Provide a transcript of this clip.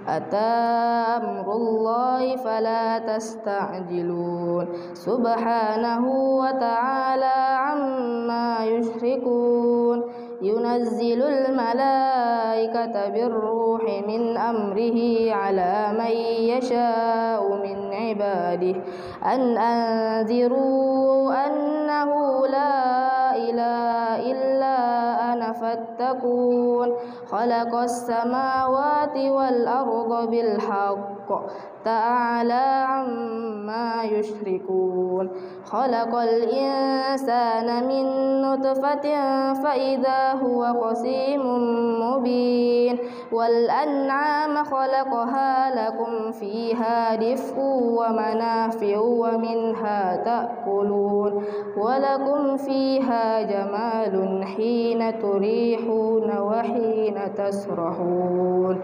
أتى أمر الله فلا تستعجلون سبحانه وتعالى عما يشركون ينزل الملائكة بالروح من أمره على من يشاء من عباده أن أنذروا أنه لا إله إلا أنا فاتقون خلق السماوات والأرض بالحق تعالى عما يشركون خلق الإنسان من نطفة فإذا هو خصيم مبين والأنعام خلقها لكم فيها دفء ومنافع ومنها تأكلون ولكم فيها جمال حين تريحون وحين تسرحون